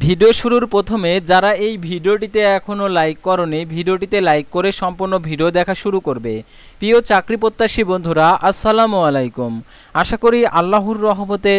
Video শুরুর প্রথমে যারা এই ভিডিওটিতে এখনও লাইক করনি ভিডিওটিতে লাইক করে সম্পূর্ণ ভিডিও দেখা শুরু করবে। প্রিয় চাকরি প্রত্যাশী বন্ধুরা, আসসালামু আলাইকুম। আশা করি আল্লাহর রহমতে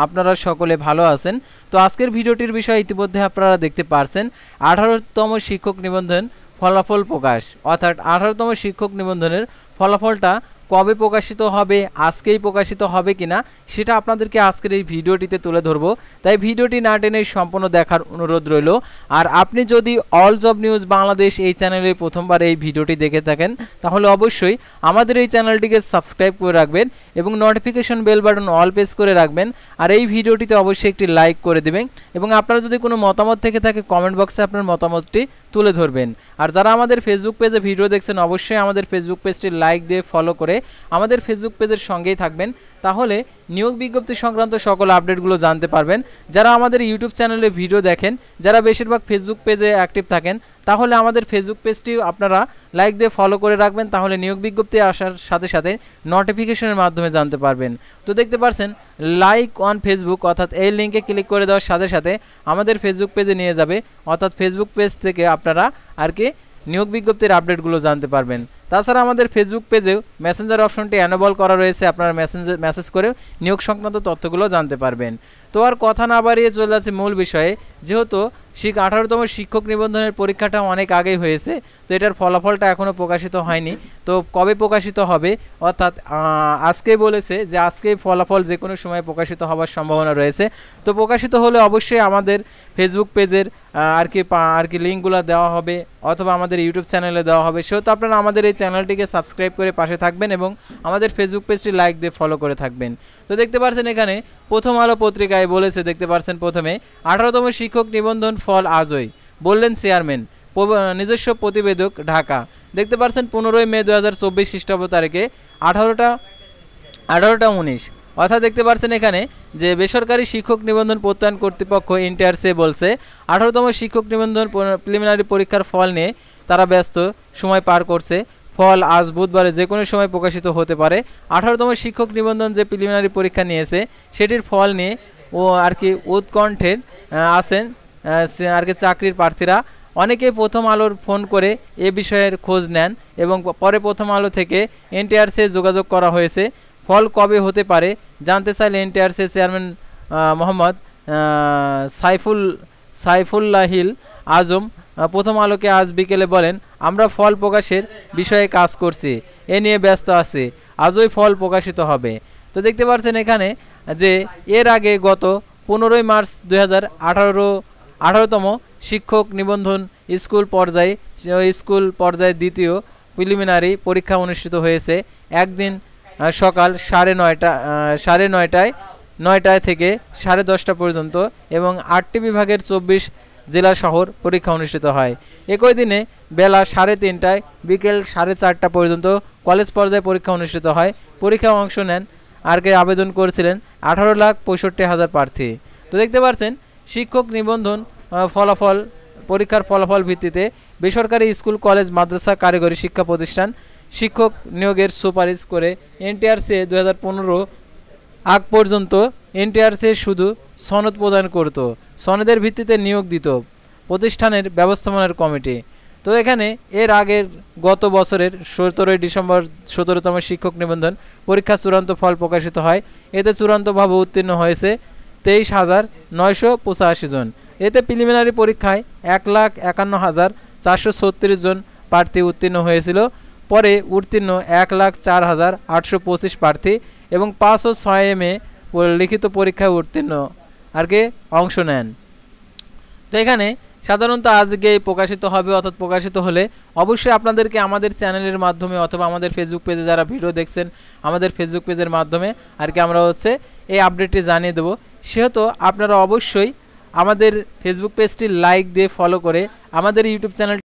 আপনারা সকলে ভালো আছেন। তো আজকের ভিডিওটির বিষয় ইতিমধ্যে আপনারা দেখতে পারছেন। 18তম শিক্ষক নিবন্ধন ফলাফল প্রকাশ, অর্থাৎ 18তম শিক্ষক নিবন্ধনের ফলাফলটা কবে প্রকাশিত হবে, আজকেই প্রকাশিত হবে কিনা সেটা আপনাদেরকে আজকের এই ভিডিওটিতে তুলে ধরবো। তাই ভিডিওটি না টেনে সম্পূর্ণ দেখার অনুরোধ রইল। আর আপনি যদি অল জব নিউজ বাংলাদেশ এই চ্যানেলে প্রথমবার এই ভিডিওটি দেখে থাকেন তাহলে অবশ্যই আমাদের এই চ্যানেলটিকে সাবস্ক্রাইব করে রাখবেন এবং notification bell button all press করে রাখবেন। আর এই ভিডিওটিতে অবশ্যই একটি লাইক করে দেবেন এবং আপনারা যদি কোনো মতামত থেকে থাকে কমেন্ট বক্সে আপনার মতামতটি তুলে ধরবেন। আর যারা আমাদের ফেসবুক পেজে ভিডিও দেখছেন অবশ্যই আমাদের ফেসবুক পেজটি লাইক দিয়ে ফলো করে আমাদের ফেসবুক পেজের সঙ্গেই থাকবেন, তাহলে নিয়োগ বিজ্ঞপ্তি সংক্রান্ত সকল আপডেটগুলো জানতে পারবেন। যারা আমাদের ইউটিউব চ্যানেলে ভিডিও দেখেন, যারা বেশিরভাগ ফেসবুক পেজে অ্যাক্টিভ থাকেন, তাহলে আমাদের ফেসবুক পেজটি আপনারা লাইক দিয়ে ফলো করে রাখবেন, তাহলে নিয়োগ বিজ্ঞপ্তি আসার সাথে সাথে নোটিফিকেশনের মাধ্যমে জানতে পারবেন। তো দেখতে পাচ্ছেন লাইক অন ফেসবুক, অর্থাৎ এই লিঙ্কে ক্লিক করে দেওয়ার সাথে সাথে আমাদের ফেসবুক পেজে নিয়ে যাবে, অর্থাৎ ফেসবুক পেজ থেকে আপনারা আর কি নিয়োগ বিজ্ঞপ্তির আপডেটগুলো জানতে পারবেন। তাছাড়া আমাদের ফেসবুক পেজেও মেসেঞ্জার অপশনটি অ্যানেবল করা রয়েছে, আপনারা মেসেজ করে নিয়োগ সংক্রান্ত তথ্যগুলো জানতে পারবেন। তো আর কথা না বাড়িয়ে চলে যাচ্ছে মূল বিষয়ে। যেহেতু 18তম শিক্ষক নিবন্ধনের পরীক্ষাটা অনেক আগেই হয়েছে, তো এটার ফলাফলটা এখনও প্রকাশিত হয়নি। তো কবে প্রকাশিত হবে, অর্থাৎ আজকে বলেছে যে আজকে ফলাফল যে কোনো সময় প্রকাশিত হওয়ার সম্ভাবনা রয়েছে। তো প্রকাশিত হলে অবশ্যই আমাদের ফেসবুক পেজের আর কি লিঙ্কগুলো দেওয়া হবে অথবা আমাদের ইউটিউব চ্যানেলে দেওয়া হবে। সেহেতু আপনারা আমাদের এই চ্যানেলটিকে সাবস্ক্রাইব করে পাশে থাকবেন এবং আমাদের ফেসবুক পেজটি লাইক দিয়ে ফলো করে থাকবেন। তো দেখতে পাচ্ছেন এখানে প্রথম আলো পত্রিকায় বলেছে, দেখতে পাচ্ছেন প্রথমে 18তম শিক্ষক নিবন্ধন ফল আজই বললেন চেয়ারম্যান, নিজস্ব প্রতিবেদক ঢাকা। দেখতে পাচ্ছেন 15 মে 2024 খ্রিস্টাব্দ তারিখে 18টা 19, অর্থাৎ দেখতে পাচ্ছেন এখানে যে বেসরকারি শিক্ষক নিবন্ধন প্রত্যয়ন কর্তৃপক্ষ এনটিআরসি বলছে 18তম শিক্ষক নিবন্ধন প্রিলিমিনারি পরীক্ষার ফল নিয়ে তারা ব্যস্ত সময় পার করছে। ফল আজ বুধবারে যে কোনো সময় প্রকাশিত হতে পারে। 18তম শিক্ষক নিবন্ধন যে প্রিলিমিনারি পরীক্ষা নিয়েছে সেটির ফল নিয়ে ও আর কি উৎকণ্ঠের আছেন আর কি চাকরির প্রার্থীরা। অনেকেই প্রথম আলোর ফোন করে এ বিষয়ের খোঁজ নেন এবং পরে প্রথম আলো থেকে এনটিআরসি যোগাযোগ করা হয়েছে। ফল কবে হতে পারে জানতে চাইলে এনটিআরসি চেয়ারম্যান মোহাম্মদ সাইফুল্লাহিল আজম প্রথম আলোকে আজ বিকেলে বলেন, আমরা ফল প্রকাশের বিষয়ে কাজ করছি, এ নিয়ে ব্যস্ত আছি, আজই ফল প্রকাশিত হবে। তো দেখতে পাচ্ছেন এখানে যে এর আগে গত 15 মার্চ 2018তম শিক্ষক নিবন্ধন স্কুল পর্যায়ে দ্বিতীয় প্রিলিমিনারি পরীক্ষা অনুষ্ঠিত হয়েছে। একদিন সকাল 9:30 থেকে 10:30 পর্যন্ত এবং 8টি বিভাগের 24 জেলা শহর পরীক্ষা অনুষ্ঠিত হয়। একই দিনে বেলা 3:30টায় বিকেল 4:30 পর্যন্ত কলেজ পর্যায়ে পরীক্ষা অনুষ্ঠিত হয়। পরীক্ষায় অংশ নেন আর কে আবেদন করেছিলেন 18,65,000 প্রার্থী। তো দেখতে পাচ্ছেন শিক্ষক নিবন্ধন পরীক্ষার ফলাফল ভিত্তিতে বেসরকারি স্কুল কলেজ মাদ্রাসা কারিগরি শিক্ষা প্রতিষ্ঠান শিক্ষক নিয়োগের সুপারিশ করে এনটিআরসি 2015 আগ পর্যন্ত এনটিআরসি শুধু সনদ প্রদান করত, সনদের ভিত্তিতে নিয়োগ দিত প্রতিষ্ঠানের ব্যবস্থাপনার কমিটি। তো এখানে এর আগের গত বছরের 17 ডিসেম্বর 17তম শিক্ষক নিবন্ধন পরীক্ষা চূড়ান্ত ফল প্রকাশিত হয়। এতে চূড়ান্তভাবে উত্তীর্ণ হয়েছে 23,985 জন। এতে প্রিলিমিনারি পরীক্ষায় 1,51,436 জন প্রার্থী উত্তীর্ণ হয়েছিল। পরে উত্তীর্ণ 1,04,825 প্রার্থী এবং 5 ও 6 মে লিখিত পরীক্ষায় উত্তীর্ণ আর কি অংশ নেন। তো এখানে সাধারণত আজকে প্রকাশিত হবে, অর্থাৎ প্রকাশিত হলে অবশ্যই আপনাদেরকে আমাদের চ্যানেলের মাধ্যমে অথবা আমাদের ফেসবুক পেজে যারা ভিডিও দেখছেন আমাদের ফেসবুক পেজের মাধ্যমে আর কি আমরা এই আপডেটটি জানিয়ে দেবো। সেহেতু আপনারা অবশ্যই আমাদের ফেসবুক পেজটি লাইক দিয়ে ফলো করে আমাদের ইউটিউব চ্যানেল